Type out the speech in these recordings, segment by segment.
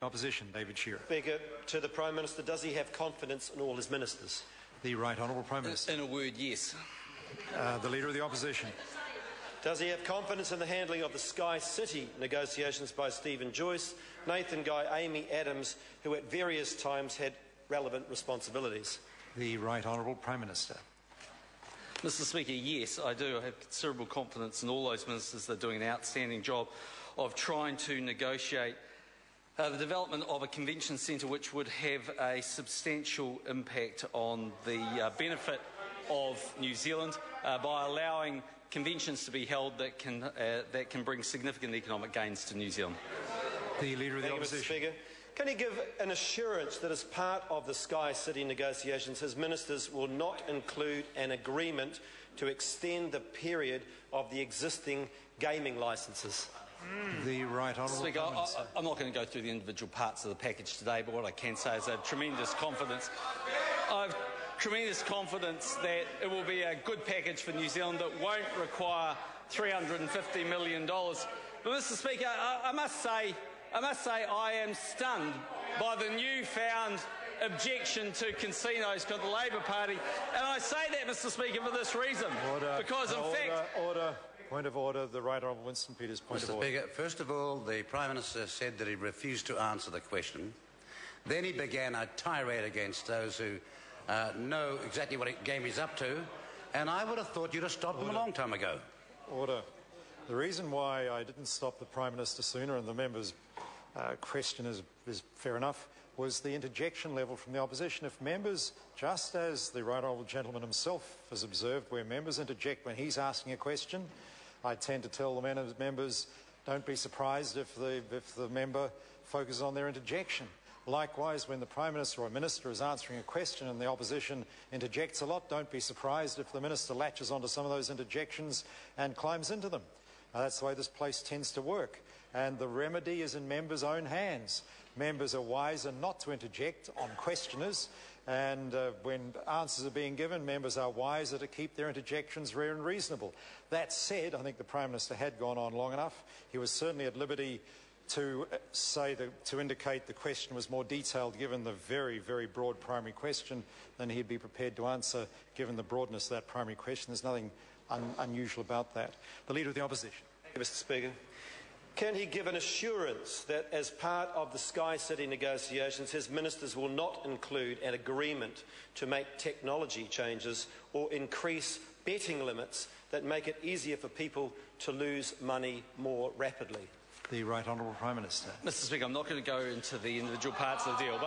Opposition, David Shearer. Speaker, to the Prime Minister, does he have confidence in all his ministers? The Right Honourable Prime Minister. In a word, yes. The Leader of the Opposition. Does he have confidence in the handling of the Sky City negotiations by Stephen Joyce, Nathan Guy, Amy Adams, who at various times had relevant responsibilities? The Right Honourable Prime Minister. Mr Speaker, yes, I do. I have considerable confidence in all those ministers. They're doing an outstanding job of trying to negotiate the development of a convention centre which would have a substantial impact on the benefit of New Zealand by allowing conventions to be held that can bring significant economic gains to New Zealand. The Leader of the Opposition. Mr Speaker. Can he give an assurance that as part of the Sky City negotiations his ministers will not include an agreement to extend the period of the existing gaming licences? The Right Honourable Speaker, Prime Minister. I'm not going to go through the individual parts of the package today, but what I can say is I have tremendous confidence. I have tremendous confidence that it will be a good package for New Zealand that won't require $350 million. But Mr Speaker, I must say I am stunned by the newfound objection to casinos by the Labour Party. And I say that, Mr Speaker, for this reason. Order. Because, in fact... Order. Point of order. The Right Honourable Winston Peters. Point of order. Mr Speaker, first of all, the Prime Minister said that he refused to answer the question. Then he began a tirade against those who know exactly what game he's up to. And I would have thought you'd have stopped him a long time ago. Order. The reason why I didn't stop the Prime Minister sooner, and the member's question is fair enough, was the interjection level from the opposition. If members, just as the Right Honourable Gentleman himself has observed, where members interject when he's asking a question, I tend to tell the members, don't be surprised if the member focuses on their interjection. Likewise, when the Prime Minister or a Minister is answering a question and the opposition interjects a lot, don't be surprised if the Minister latches onto some of those interjections and climbs into them. That's the way this place tends to work. And the remedy is in members' own hands. Members are wiser not to interject on questioners, and when answers are being given, members are wiser to keep their interjections rare and reasonable. That said, I think the Prime Minister had gone on long enough. He was certainly at liberty to indicate the question was more detailed given the very, very broad primary question than he'd be prepared to answer given the broadness of that primary question. There's nothing unusual about that. The Leader of the Opposition. Mr Speaker. Can he give an assurance that as part of the Sky City negotiations his ministers will not include an agreement to make technology changes or increase betting limits that make it easier for people to lose money more rapidly? The Right Honourable Prime Minister. Mr Speaker, I'm not going to go into the individual parts of the deal,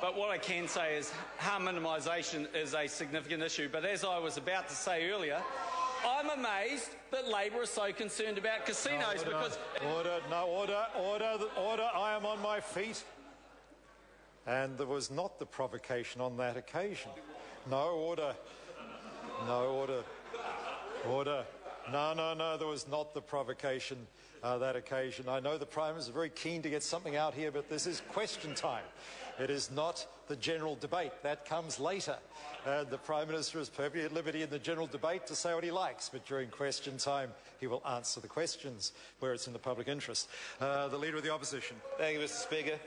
but what I can say is harm minimisation is a significant issue. But as I was about to say earlier, I'm amazed that Labour is so concerned about casinos because... Order, I am on my feet. And there was not the provocation on that occasion. No, order. No, there was not the provocation that occasion. I know the Prime Minister is very keen to get something out here, but this is question time. It is not the general debate. That comes later. The Prime Minister is perfectly at liberty in the general debate to say what he likes, but during question time he will answer the questions where it's in the public interest. The Leader of the Opposition. Thank you, Mr Speaker.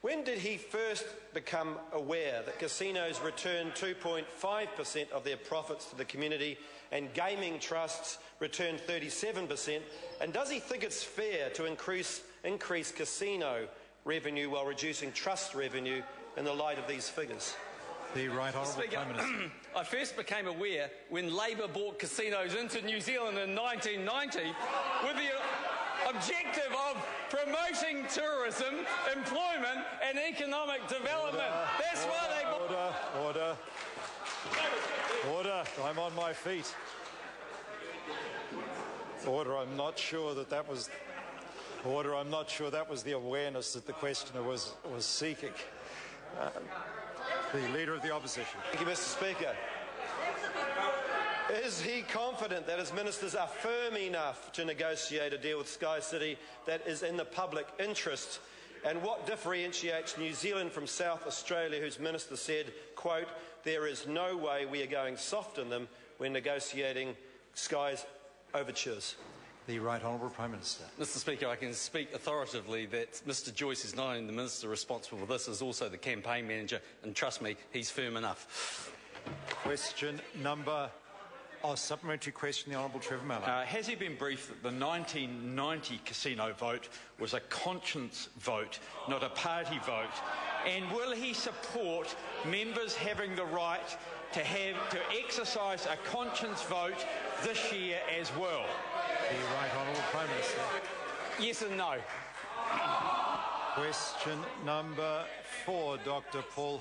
When did he first become aware that casinos return 2.5% of their profits to the community and gaming trusts return 37%? And does he think it's fair to increase casino revenue while reducing trust revenue in the light of these figures? The Right Honourable Prime Minister. I first became aware when Labour brought casinos into New Zealand in 1990 with the objective of promoting tourism, employment and economic development. That's why they bought... Order. I'm on my feet. Order. I'm not sure that was... Order. I'm not sure that was the awareness that the questioner was seeking. The Leader of the Opposition. Thank you, Mr Speaker. Is he confident that his ministers are firm enough to negotiate a deal with Sky City that is in the public interest? And what differentiates New Zealand from South Australia, whose minister said, quote, "There is no way we are going soft on them when negotiating Sky's overtures"? The Right Honourable Prime Minister. Mr Speaker, I can speak authoritatively that Mr Joyce is not only the Minister responsible for this, is also the campaign manager, and trust me, he's firm enough. Question number... supplementary question, the Honourable Trevor Mallard. Has he been briefed that the 1990 casino vote was a conscience vote, not a party vote? And will he support members having the right to exercise a conscience vote this year as well? The Right Honourable Prime Minister. Yes and no. Question number 4, Dr. Paul